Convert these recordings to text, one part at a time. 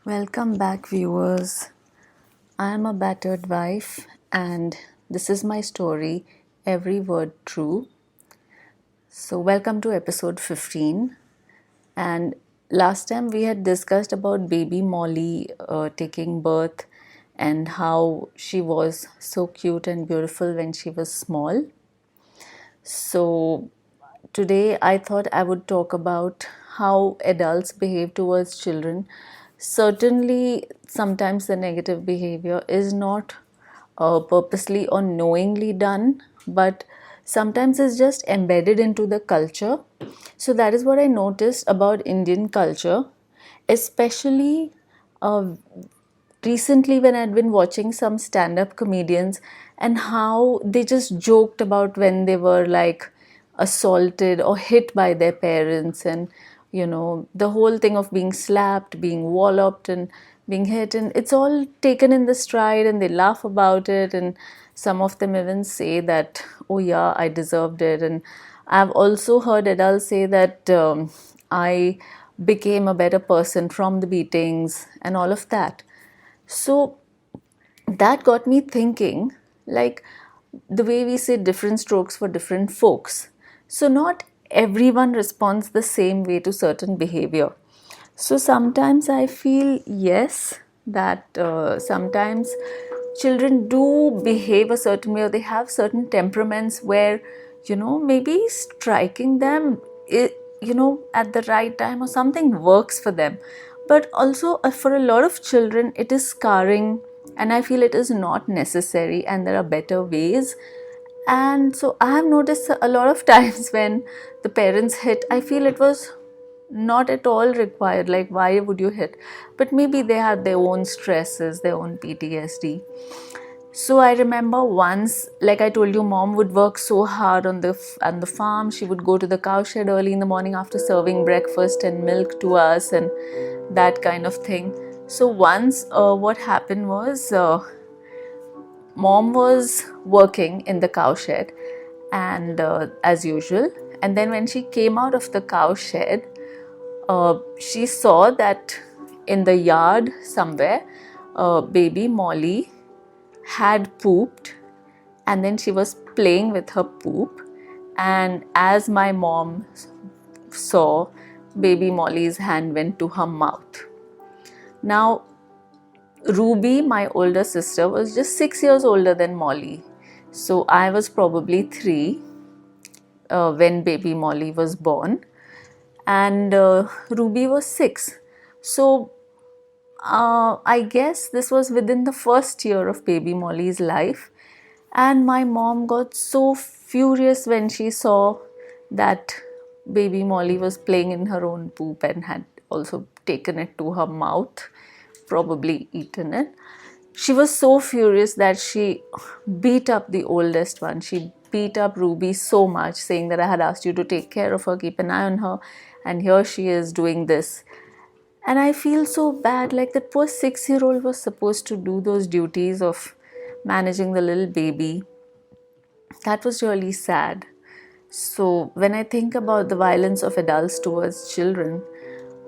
Welcome back, viewers. I am a battered wife, and this is my story, every word true. So, welcome to episode 15. And last time we had discussed about baby Molly taking birth and how she was so cute and beautiful when she was small. So, today I thought I would talk about how adults behave towards children. Certainly, sometimes the negative behavior is not purposely or knowingly done, but sometimes it's just embedded into the culture. So, that is what I noticed about Indian culture, especially uh, recently when I'd been watching some stand-up comedians and how they just joked about when they were like assaulted or hit by their parents, and the whole thing of being slapped, being walloped and being hit, and it's all taken in the stride and they laugh about it, and some of them even say that, oh yeah, I deserved it. And I've also heard adults say that I became a better person from the beatings and all of that. So that got me thinking, like the way we say different strokes for different folks. So not everyone responds the same way to certain behavior. So sometimes I feel, yes, that sometimes children do behave a certain way, or they have certain temperaments where, maybe striking them, at the right time or something works for them. But also for a lot of children, it is scarring, and I feel it is not necessary, and there are better ways. And so I have noticed a lot of times when the parents hit, I feel it was not at all required. Like, why would you hit? But maybe they had their own stresses, their own PTSD. So I remember once, like I told you, mom would work so hard on the farm. She would go to the cow shed early in the morning after serving breakfast and milk to us and that kind of thing. So once, what happened was, mom was working in the cow shed, and as usual. And then when she came out of the cow shed, she saw that in the yard somewhere, baby Molly had pooped, and then she was playing with her poop. And as my mom saw, baby Molly's hand went to her mouth. Now, Ruby, my older sister, was just 6 years older than Molly. So I was probably 3 when baby Molly was born, and Ruby was 6. So I guess this was within the first year of baby Molly's life. And my mom got so furious when she saw that baby Molly was playing in her own poop and had also taken it to her mouth, probably eaten it. She was so furious that she beat up the oldest one. She beat up Ruby so much, saying that I had asked you to take care of her, keep an eye on her, and here she is doing this. And I feel so bad, like that poor 6 year old was supposed to do those duties of managing the little baby. That was really sad. So, when I think about the violence of adults towards children,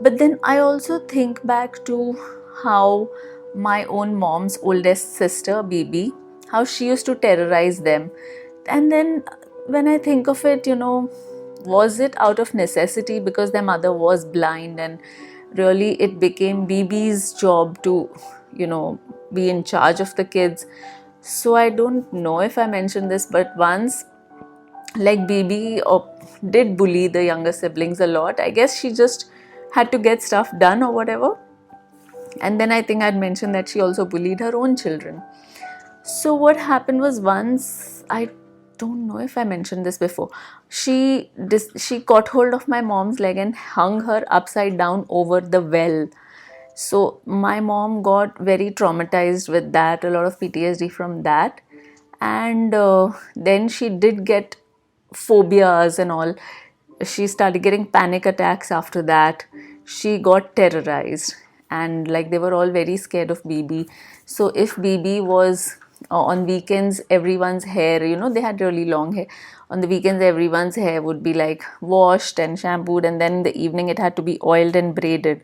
but then I also think back to how my own mom's oldest sister, Bibi, how she used to terrorize them. And then when I think of it, was it out of necessity because their mother was blind, and really it became Bibi's job to, be in charge of the kids? So I don't know if I mentioned this, but once, like Bibi did bully the younger siblings a lot. I guess she just had to get stuff done or whatever. And then I think I'd mentioned that she also bullied her own children. So what happened was, once, I don't know if I mentioned this before, she caught hold of my mom's leg and hung her upside down over the well. So my mom got very traumatized with that, a lot of PTSD from that. And then she did get phobias and all. She started getting panic attacks after that. She got terrorized, and like they were all very scared of Bibi. So if Bibi was on weekends, everyone's hair, they had really long hair. On the weekends, everyone's hair would be like washed and shampooed, and then in the evening, it had to be oiled and braided.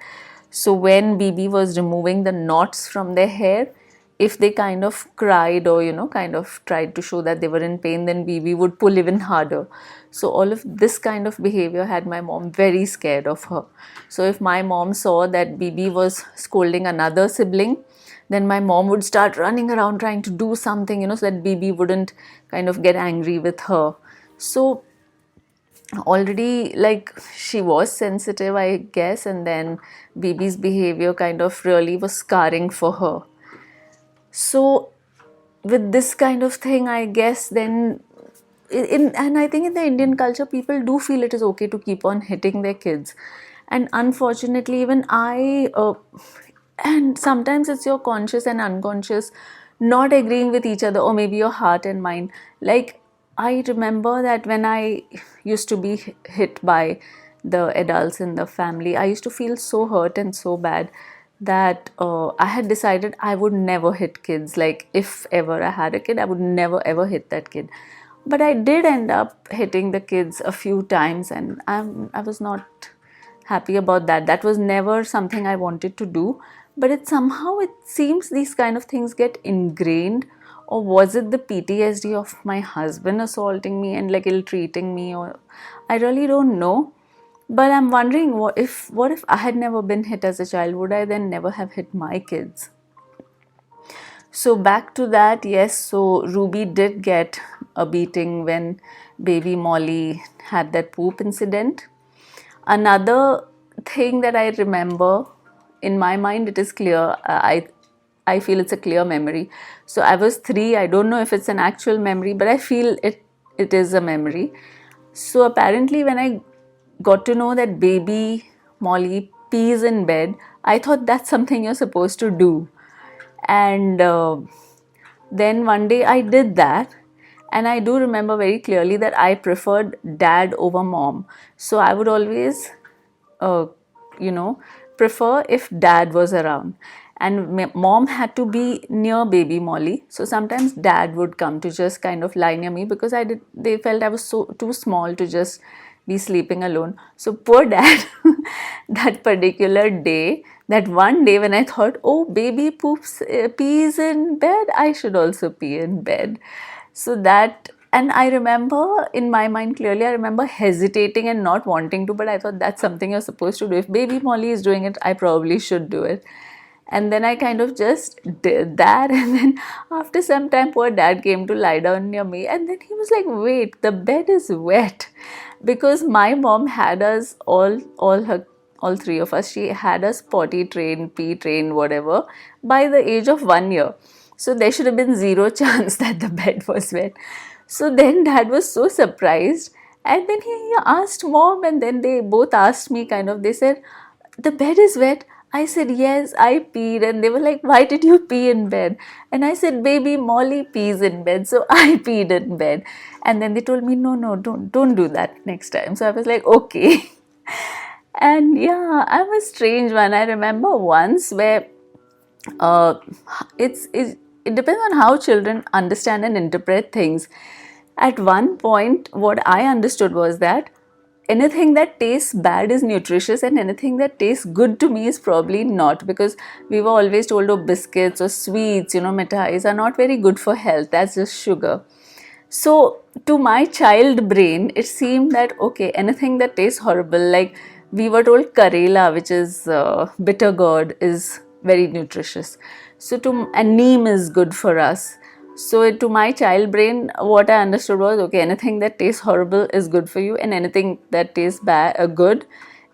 So when BB was removing the knots from their hair, if they kind of cried or kind of tried to show that they were in pain, then BB would pull even harder. So all of this kind of behavior had my mom very scared of her. So if my mom saw that BB was scolding another sibling, then my mom would start running around trying to do something, so that BB wouldn't kind of get angry with her. So already, like, she was sensitive, I guess, and then BB's behavior kind of really was scarring for her. So with this kind of thing, I guess, then and I think in the Indian culture, people do feel it is okay to keep on hitting their kids. And unfortunately, even and sometimes it's your conscious and unconscious not agreeing with each other, or maybe your heart and mind. Like, I remember that when I used to be hit by the adults in the family, I used to feel so hurt and so bad that I had decided I would never hit kids. Like, if ever I had a kid, I would never ever hit that kid. But I did end up hitting the kids a few times, and I was not happy about that. That was never something I wanted to do. But it seems these kind of things get ingrained. Or was it the PTSD of my husband assaulting me and like ill-treating me? Or I really don't know. But I'm wondering, what if I had never been hit as a child? Would I then never have hit my kids? So back to that, yes, so Ruby did get a beating when baby Molly had that poop incident. Another thing that I remember, in my mind it is clear, I feel it's a clear memory. So I was 3, I don't know if it's an actual memory, but I feel it is a memory. So apparently when I got to know that baby Molly pees in bed, I thought that's something you're supposed to do. And then one day I did that, and I do remember very clearly that I preferred dad over mom. So I would always, uh, you know, prefer if dad was around. And mom had to be near baby Molly. So sometimes dad would come to just kind of lie near me, because they felt I was so too small to just be sleeping alone. So poor dad, that particular day, that one day when I thought, oh, baby pees in bed, I should also pee in bed. So that, and I remember in my mind clearly, I remember hesitating and not wanting to, but I thought that's something you're supposed to do. If baby Molly is doing it, I probably should do it. And then I kind of just did that. And then after some time, poor dad came to lie down near me. And then he was like, wait, the bed is wet. Because my mom had us all 3 of us, she had us potty trained, pee trained, whatever, by the age of 1 year. So there should have been zero chance that the bed was wet. So then dad was so surprised. And then he asked mom, and then they both asked me, kind of, they said, the bed is wet. I said, yes, I peed. And they were like, why did you pee in bed? And I said, baby Molly pees in bed, so I peed in bed. And then they told me, no, don't do that next time. So I was like, okay. And yeah, I'm a strange one. I remember once where uh, it depends on how children understand and interpret things. At one point, what I understood was that anything that tastes bad is nutritious, and anything that tastes good to me is probably not, because we were always told, oh, biscuits or sweets, mithais are not very good for health, that's just sugar. So to my child brain, it seemed that, okay, anything that tastes horrible, like we were told karela, which is bitter gourd, is very nutritious. And neem is good for us. So to my child brain, what I understood was, okay, anything that tastes horrible is good for you, and anything that tastes good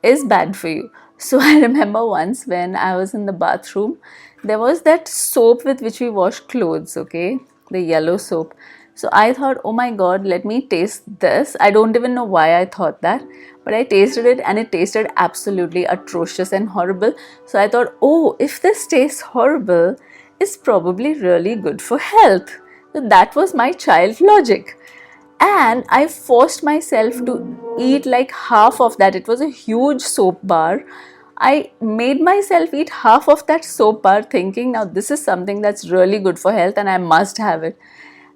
is bad for you. So I remember once when I was in the bathroom, there was that soap with which we wash clothes, okay, the yellow soap. So I thought, oh my god, let me taste this. I don't even know why I thought that, but I tasted it and it tasted absolutely atrocious and horrible. So I thought, oh, if this tastes horrible, it's probably really good for health. So that was my child logic. And I forced myself to eat like half of that. It was a huge soap bar. I made myself eat half of that soap bar, thinking, now this is something that's really good for health and I must have it.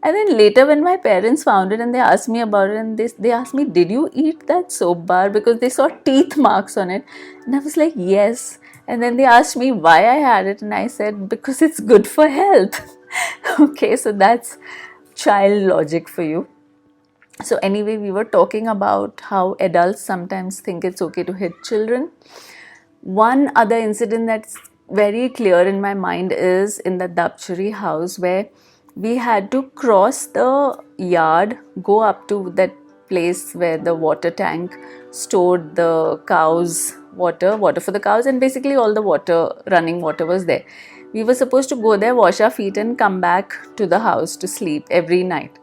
And then later when my parents found it and they asked me about it, and they asked me, did you eat that soap bar? Because they saw teeth marks on it. And I was like, yes. And then they asked me why I had it, and I said, because it's good for health. Okay, so that's child logic for you. So, anyway, we were talking about how adults sometimes think it's okay to hit children. One other incident that's very clear in my mind is in the Dapchari house, where we had to cross the yard, go up to that place where the water tank stored the cows' water for the cows, and basically all the water, running water was there. We were supposed to go there, wash our feet, and come back to the house to sleep every night.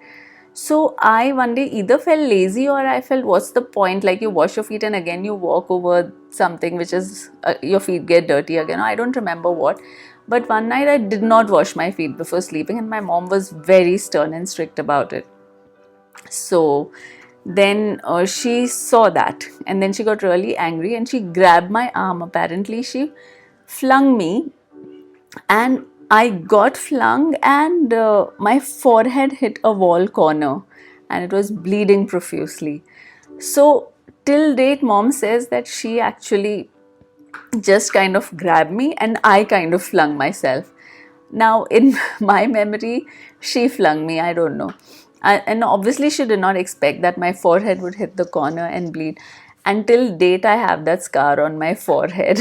So I one day either felt lazy, or I felt, what's the point? Like, you wash your feet and again you walk over something which is your feet get dirty again. I don't remember what. But one night I did not wash my feet before sleeping, and my mom was very stern and strict about it. So then she saw that, and then she got really angry and she grabbed my arm. Apparently she flung me, and I got flung, and my forehead hit a wall corner, and it was bleeding profusely. So till date, mom says that she actually just kind of grabbed me and I kind of flung myself. Now, in my memory, she flung me, I don't know. And obviously, she did not expect that my forehead would hit the corner and bleed. Until date, I have that scar on my forehead,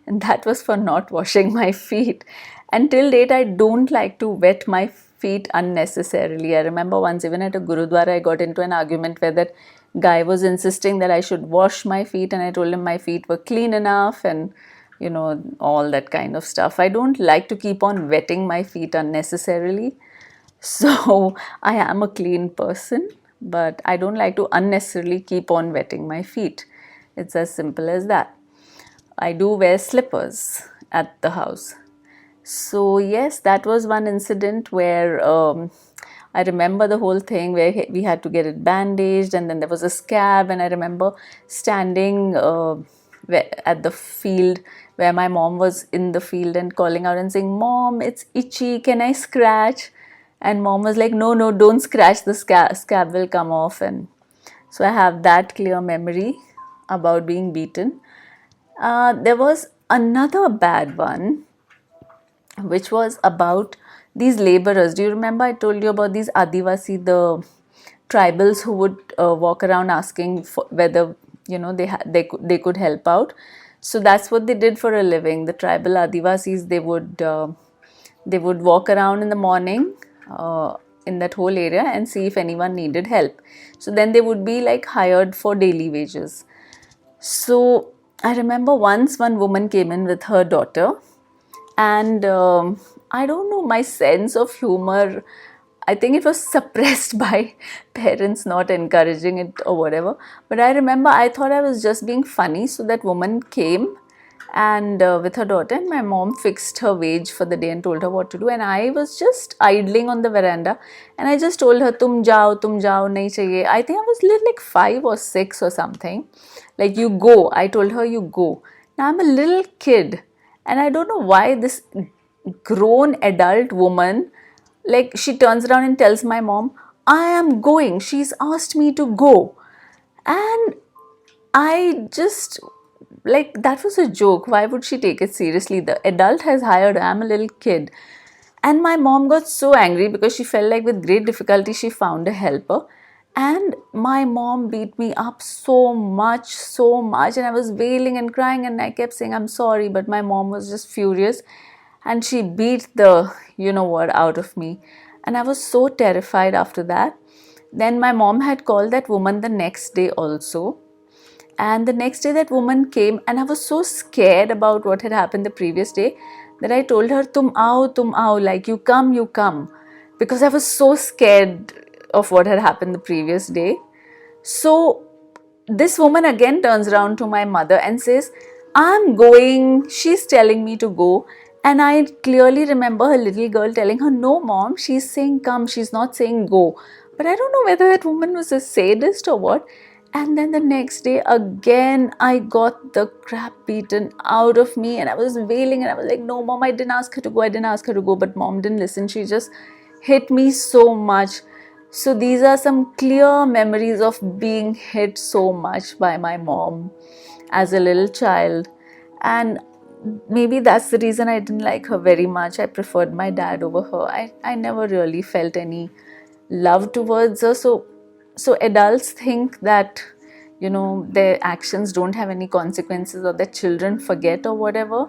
and that was for not washing my feet. Until date, I don't like to wet my feet unnecessarily. I remember once, even at a Gurudwara, I got into an argument where that guy was insisting that I should wash my feet, and I told him my feet were clean enough, and all that kind of stuff. I don't like to keep on wetting my feet unnecessarily. So I am a clean person, but I don't like to unnecessarily keep on wetting my feet. It's as simple as that. I do wear slippers at the house. So yes, that was one incident where I remember the whole thing where we had to get it bandaged, and then there was a scab, and I remember standing at the field where my mom was in the field and calling out and saying, "Mom, it's itchy, can I scratch?" And mom was like, "No, no, don't scratch, the scab will come off." And so I have that clear memory about being beaten. There was another bad one, which was about these laborers. Do you remember I told you about these Adivasi, the tribals who would walk around asking for whether they could help out? So that's what they did for a living. The tribal Adivasis, they would walk around in the morning in that whole area and see if anyone needed help. So then they would be like hired for daily wages. So I remember once one woman came in with her daughter, and I don't know, my sense of humor, I think it was suppressed by parents not encouraging it or whatever. But I remember I thought I was just being funny. So that woman came and with her daughter, and my mom fixed her wage for the day and told her what to do. And I was just idling on the veranda, and I just told her, tum jao, nahi chahiye. I think I was like 5 or 6 or something. Like, you go. I told her, you go. Now I'm a little kid, and I don't know why this grown adult woman, like, she turns around and tells my mom, I am going. She's asked me to go. And I just, like, that was a joke. Why would she take it seriously? The adult has hired her. I'm a little kid. And my mom got so angry because she felt like with great difficulty she found a helper. And my mom beat me up so much. And I was wailing and crying, and I kept saying, I'm sorry. But my mom was just furious, and she beat the what out of me. And I was so terrified after that. Then my mom had called that woman the next day also. And the next day that woman came, and I was so scared about what had happened the previous day that I told her, tum aao, like, you come. Because I was so scared of what had happened the previous day. So this woman again turns around to my mother and says, I'm going, she's telling me to go. And I clearly remember her little girl telling her, no mom, she's saying come, she's not saying go. But I don't know whether that woman was a sadist or what. And then the next day again, I got the crap beaten out of me, and I was wailing, and I was like, no mom, I didn't ask her to go. But mom didn't listen. She just hit me so much. So these are some clear memories of being hit so much by my mom as a little child. And maybe that's the reason I didn't like her very much. I preferred my dad over her. I never really felt any love towards her. So adults think that, their actions don't have any consequences or their children forget or whatever.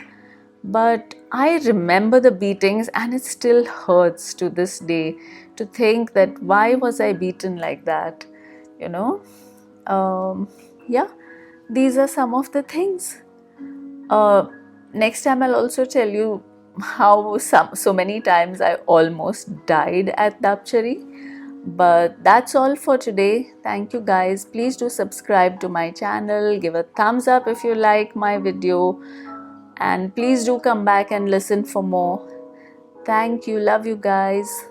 But I remember the beatings and it still hurts to this day to think that why was I beaten like that, you know? Yeah, these are some of the things. Uh, Next time I'll also tell you how so many times I almost died at Dapchari. But that's all for today. Thank you guys. Please do subscribe to my channel. Give a thumbs up if you like my video. And please do come back and listen for more. Thank you. Love you guys.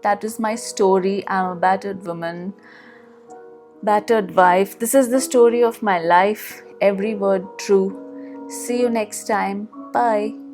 That is my story. I'm a battered woman, battered wife. This is the story of my life. Every word true. See you next time. Bye.